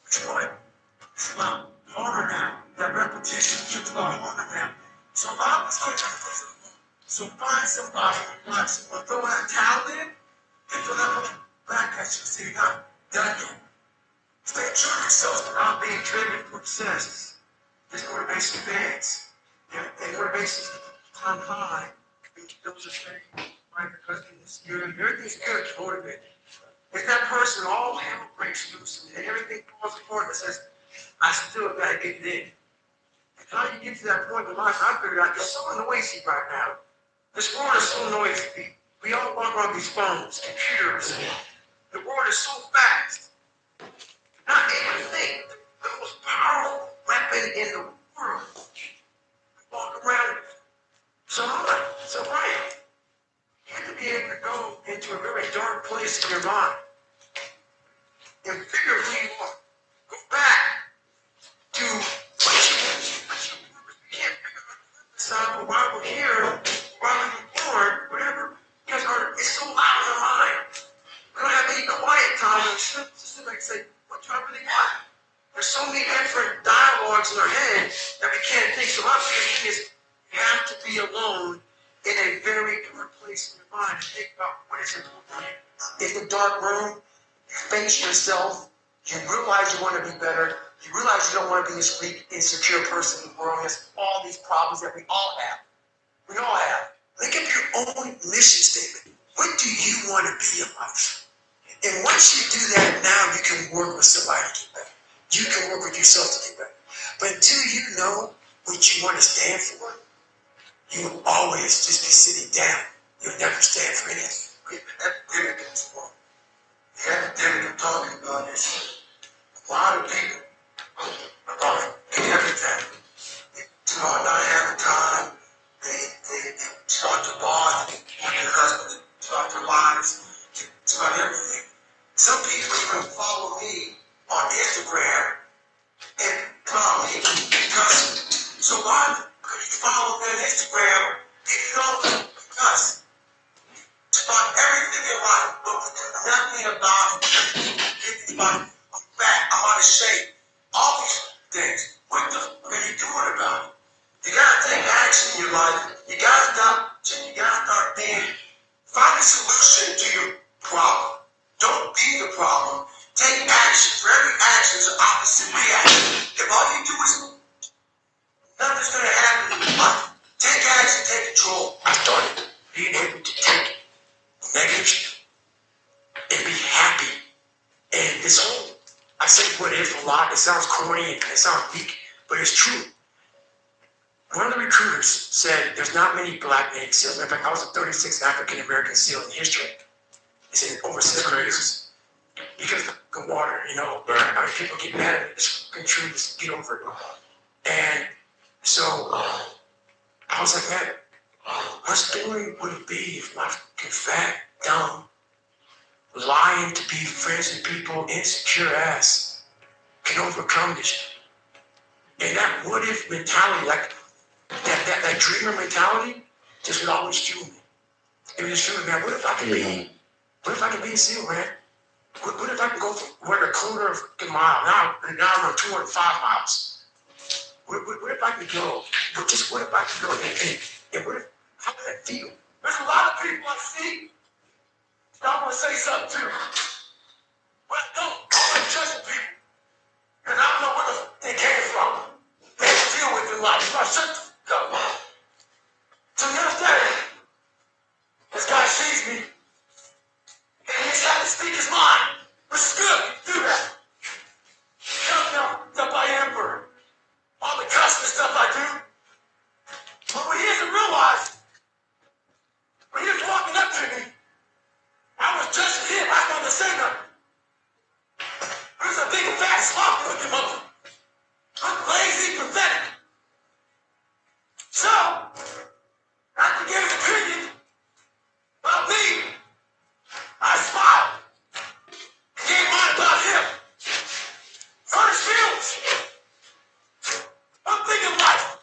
It's about harder now. That repetition gets a lot harder now. So I'm just going to so find somebody who likes to throw that towel in and throw that back at you and say, you're not done yet. Stay true to yourself without being driven or obsessed. This motivation fans. And motivation climb high. Those are saying, my husband is good. Everything's good to motivate. If that person, all hell breaks loose and everything falls apart and says, I still gotta get it in. And how you get to that point in life, I figured out it's so noisy right now. This world is so noisy. We all walk around these phones, computers. The world is so fast. Not able to think. The most powerful weapon in the world. We walk around so hard, so bright. You have to be able to go into a very dark place in your mind and figure who you are. Go back to what you can't figure out why we're here, why we were born, whatever. Because it's so loud in our mind. We don't have any quiet time. Just like say, what do I really want? There's so many different dialogues in our head that we can't think. So my biggest thing is you have to be alone in a very dark place in your mind and think about what is important. In the dark room, you face yourself, you realize you want to be better, you realize you don't want to be this weak, insecure person who has all these problems that we all have. We all have. Make up your own mission statement. What do you want to be in life? And once you do that, now you can work with somebody to get better. You can work with yourself to get better. But until you know what you want to stand for, you will always just be sitting down. You'll never stand for anything. The epidemic in this world. The epidemic I'm talking about is a lot of people about everything. They do not have the time. They start to bond, they want their husband, they start their lives, they start everything. Some people even follow me on Instagram and call me because so why could you follow me on Instagram if you don't because it's about everything in life, but we do nothing about it. I'm fat, I'm out of shape, all these things. What the fuck are you doing about it? You gotta take action in your life. You gotta start find a solution to your problem. Don't be the problem. Take action. For every action is an opposite reaction. If all you do is nothing's gonna happen in your life. Take action, take control. I started being able to take negative and be happy. And this whole, I say what if a lot, it sounds corny and it sounds weak, but it's true. One of the recruiters said there's not many black Navy SEALs. In fact, I was the 36th African American SEAL in history. He said over 600 years. Because the water, people get mad at it. It's true, just get over it. And so I was like, man, what story would it be if my fat, dumb, lying to be friends with people, insecure ass can overcome this? And that what if mentality, like that dreamer mentality, just would always fuel me. It was just fueling me, man, what if I can be a SEAL, man? What if I can go from a quarter of a mile, now I'm on 205 miles. What if I can go? What if I can go? And what if, how would that feel? There's a lot of people I see. I want to say something too. But I don't want to trust people. Because I don't know where they came from. They deal with in life. So I shut the fuck up. didn't realize when he was walking up to me, I was just him. I started to say nothing. He was a big fat sloth looking mother. I'm lazy, pathetic. So, after giving his opinion about me, I smiled. Gave mine about him. Hurt his feelings. I'm thinking life.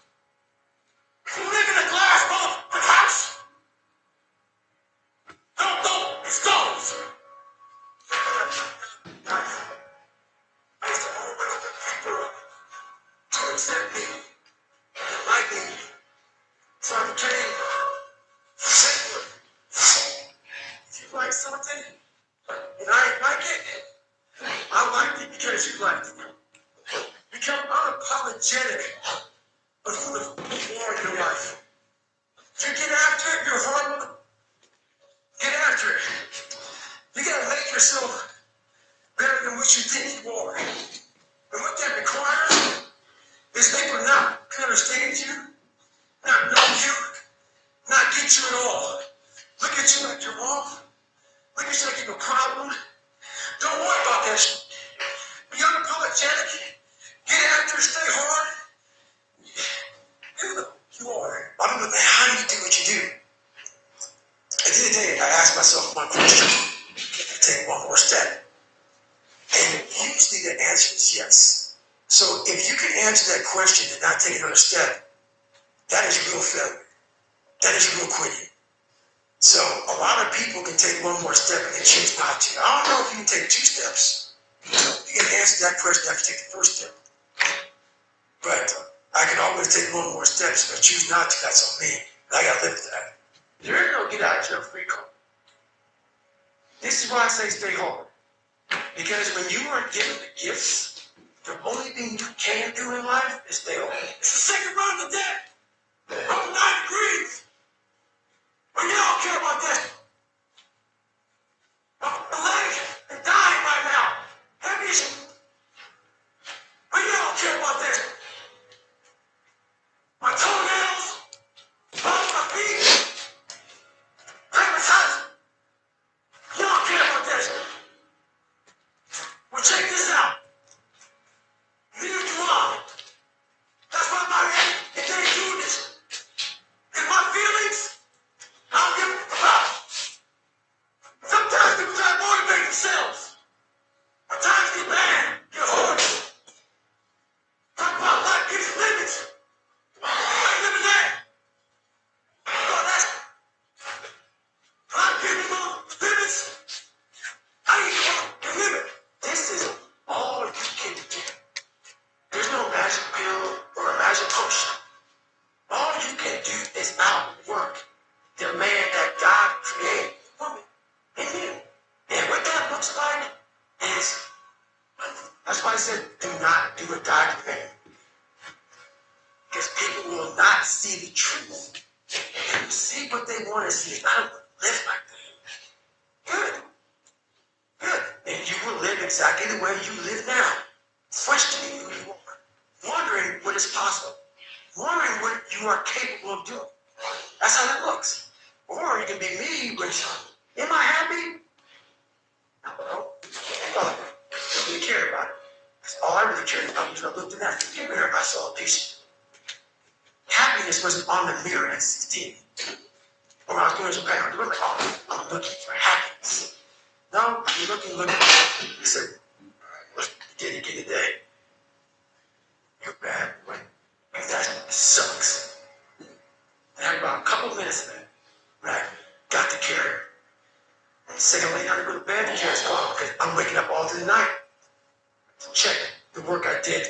You live in a glass motherfucking house. Don't throw stones. I used to open up the people to accept me and like me. So I became secular. If you like something and I ain't like it, I liked it because you liked it. Become unapologetic of who the fuck you are in your life. If you get after it, you're hard. Get after it. You gotta make yourself better than what you think you are. And what that requires is people not understand you, not know you, not get you at all. Look at you like you're wrong. Look at you like you're a problem. Don't worry about that shit. Be unapologetic. Get after it, stay hard. Who the you are. I don't know how do you do what you do. At the end of the day, I ask myself one question. Can I take one more step? And usually the answer is yes. So if you can answer that question and not take another step, that is real failure. That is real quitting. So a lot of people can take one more step and they choose not to. I don't know if you can take 2 steps. You can answer that question after you take the first step. But I can always take one more step. So if I choose not to, that's on me. And I gotta live with that. There is no get out of jail free card. This is why I say stay hard. Because when you are given the gifts, the only thing you can do in life is stay hard. It's the second round of death. I'm 9 degrees. But you don't care about that. I'm leg and dying right now. Heavy as shit. But you don't care about that. My toenails, all my feet, hepatitis. You don't care about that. Well, check this out. Neither do I. That's why my head and they do this. And my feelings, I don't give a fuck. Sometimes people try to motivate themselves. At times get mad, get hard. Talk about life gets limits. I ain't living that. No, that's life giving limits. I ain't gonna limit. This is all you can do. There's no magic pill or a magic potion. All you can do is outwork the man that God created, woman, in you. And what that looks like is, that's why I said, do not do a documentary. Because people will not see the truth. They will see what they want to see. I don't live like that. Good. Good. And you will live exactly the way you live now. Questioning who you are. Wondering what is possible. Wondering what you are capable of doing. That's how that looks. Or you can be me, which, am I happy? No. I don't really care about it. That's all I really cared about was I looked in that mirror and I saw a picture. Happiness wasn't on the mirror at 16. When I was doing some pain, I was like, oh, I'm looking for happiness. No, you're looking. He said, what did you get today? You're bad, boy. And that sucks. And I had about a couple minutes of it when I got the carrier. And the second lay down to go to bed, the carrier's gone because I'm waking up all through the night to check the work I did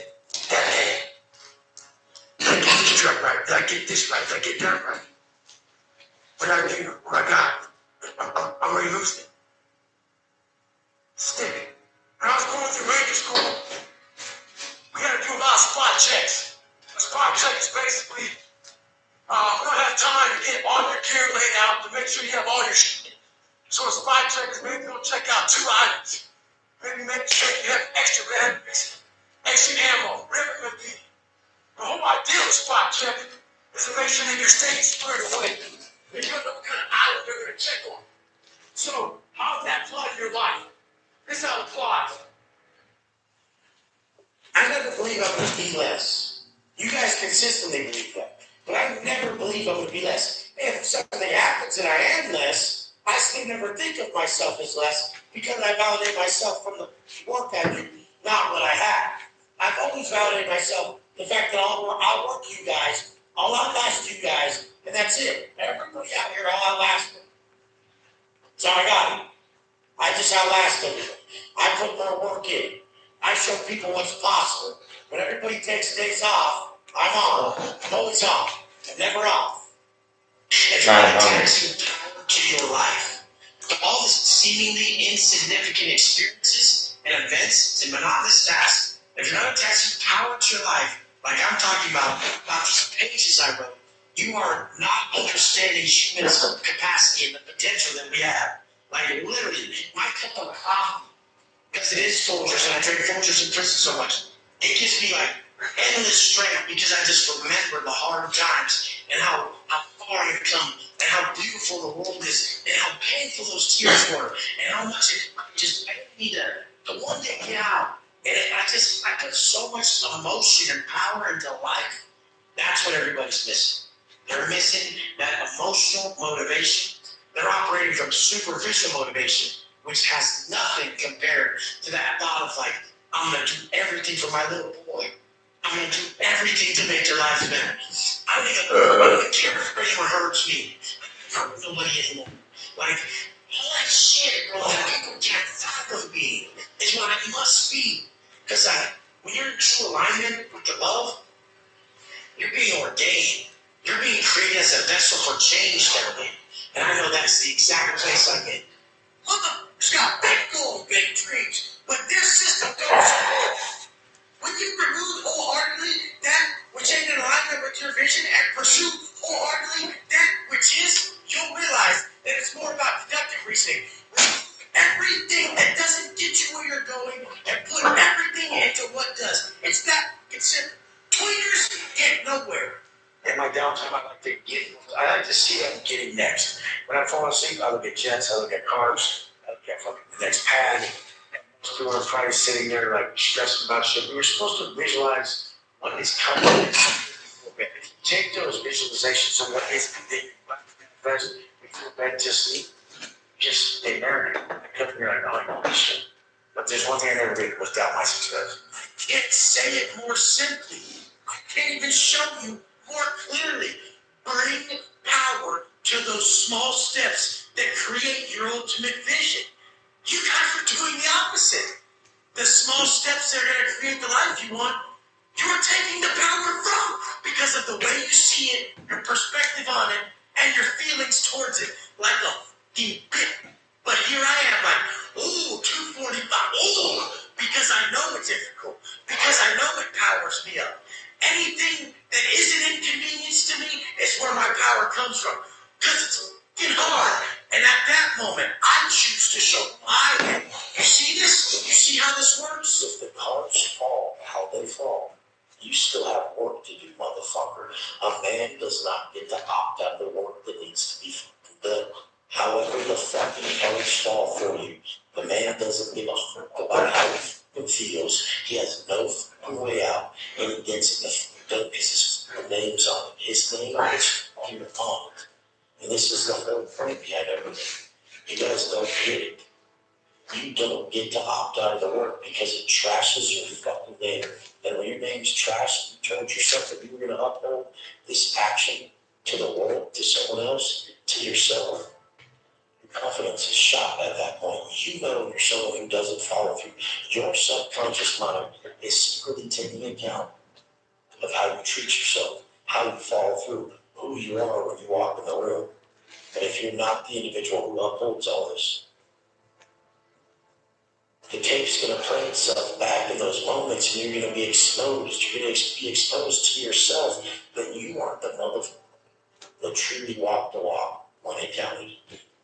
that day. Did I get this drug right? Did I get this right? Did I get that right? What I do, what I got, I'm ready to lose it. Stick. When I was going through Ranger School, we had to do a lot of spot checks. A spot check is basically, we don't have time to get all your gear laid out to make sure you have all your shit. So a spot check is maybe we'll check out 2 items. Maybe make sure you have extra batteries, extra ammo, whatever it may be. The whole idea of a spot check is to make sure that you're staying squared away. You don't know what kind of island you're going to check on. So, how's that apply in your life? This is how it applies. I never believe I would be less. You guys consistently believe that. But I never believe I would be less. If something happens and I am less, I still never think of myself as less because I validate myself from the work I do, not what I have. I've always validated myself the fact that I'll work you guys, I'll outlast you guys, and that's it. Everybody out here, I'll outlast them. So I got it. I just outlast them. I put more work in. I show people what's possible. When everybody takes days off, I'm on. I'm always on. I'm never off. If you're not attaching power to your life, all the seemingly insignificant experiences and events and monotonous tasks, if you're not attaching power to your life, like I'm talking about these pages I wrote, you are not understanding humans' capacity and the potential that we have. Like literally, my cup of coffee, because it is Folgers, and I drink Folgers in prison so much, it gives me like endless strength because I just remember the hard times and how far I've come and how beautiful the world is and how painful those tears were and how much it just pained me to one day get out. And I put so much emotion and power into life. That's what everybody's missing. They're missing that emotional motivation. They're operating from superficial motivation, which has nothing compared to that thought of like, I'm going to do everything for my little boy. I'm going to do everything to make their lives better. I don't even care if anyone hurts me. I don't hurt nobody anymore. Like, all that shit, bro, that people can't fathom me is what I must be. Because when you're in true alignment with the love, you're being ordained. You're being created as a vessel for change down there. And I know that's the exact place I'm in. Mother's got big goals, big dreams, but their system goes forward. When you remove wholeheartedly that which ain't in alignment with your vision and pursue wholeheartedly that which is, you'll realize that it's more about deductive reasoning. Everything that doesn't get you where you're going and put everything into what does. It's that consider. Tweeters get nowhere. In my downtime, I like to see what I'm getting next. When I'm falling asleep, I look at jets, I look at cars, I look at fucking the next pad. Most people are probably sitting there like stressing about shit. We were supposed to visualize what is coming next. Take those visualizations of what is manifest before bed, just stay married. I come here, I know this shit. But there's one thing I never did was doubt my success. I can't say it more simply. I can't even show you more clearly. Bring power to those small steps that create your ultimate vision. You guys are doing the opposite. The small steps that are going to create the life you want, you're taking the power from because of the way you see it, your perspective on it, and your feelings towards it, like a fucking bit. But here I am, like, ooh, 245, ooh, because I know it's difficult, because I know it powers me up. Anything that isn't inconvenience to me is where my power comes from, because it's fucking hard. And at that moment, I choose to show my way. You see this? You see how this works? If the cards fall, how they fall, you still have work to do, motherfucker. A man does not get to opt out of the work that needs to be done. However the fucking cards fall for you, the man doesn't give a fuck about how he feels. He has no fucking way out, and he gets it done because his name's on it. His name is fucking on it. And this is the whole point behind everything. You guys don't get it. You don't get to opt out of the work because it trashes your fucking name. And when your name's trashed, you told yourself that you were going to uphold this action to the world, to someone else, to yourself. Your confidence is shot at that point. You know you're someone who doesn't follow through. Your subconscious mind is secretly taking account of how you treat yourself, how you follow through, who you are when you walk in the room. But if you're not the individual who upholds all this, the tape's going to play itself back in those moments, and you're going to be exposed. You're going to be exposed to yourself that you aren't the motherfucker that truly walked the walk when it counted.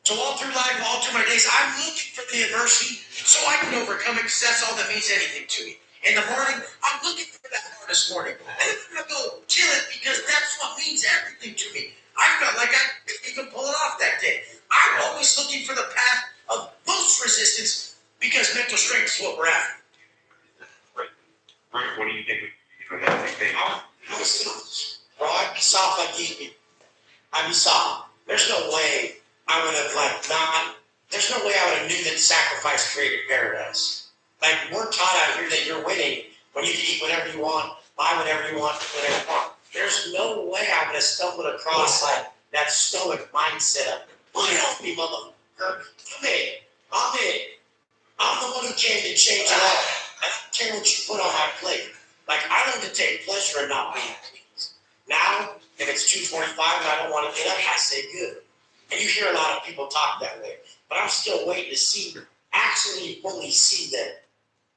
So all through life, all through my days, I'm looking for the adversity so I can overcome it because that's all that means anything to me. In the morning, I'm looking for that hard this morning. And I'm gonna go kill it because that's what means everything to me. I felt like I couldn't even pull it off that day. I'm always looking for the path of most resistance because mental strength is what we're after. What do you think we can do? I'm soft. Bro, I'd be soft like these people. I'd be soft. There's no way I would have there's no way I would have knew that sacrifice created paradise. Like, we're taught out here that you're winning when you can eat whatever you want, buy whatever you want, whatever you want. There's no way I would have stumbled across that stoic mindset of, look off me, motherfucker. I'm it. I'm the one who came to change it all. I don't care what you put on my plate. Like, I learned to take pleasure in not being pleased. Now, if it's 2:45 and I don't want to get up, I say good. And you hear a lot of people talk that way. But I'm still waiting to actually fully see them.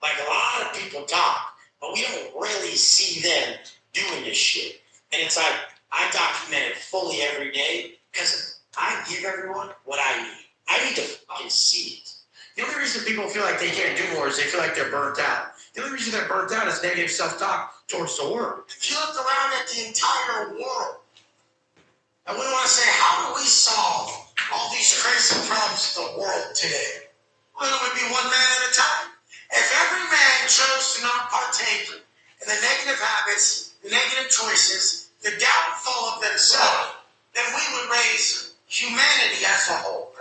Like, a lot of people talk, but we don't really see them doing this shit. And it's like, I document it fully every day because I give everyone what I need. I need to fucking see it. The only reason people feel like they can't do more is they feel like they're burnt out. The only reason they're burnt out is negative self-talk towards the world. If you looked around at the entire world, I wouldn't want to say, how do we solve all these crazy problems of the world today? Well, it would be one man at a time. If every man chose to not partake in the negative habits, the negative choices, the downfall of themselves, then we would raise humanity as a whole.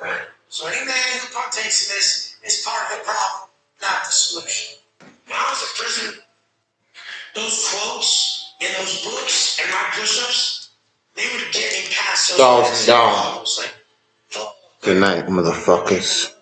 So any man who partakes in this is part of the problem, not the solution. When I was in prison, those quotes in those books and my push-ups, they would get me past those $1,000. Good night, motherfuckers.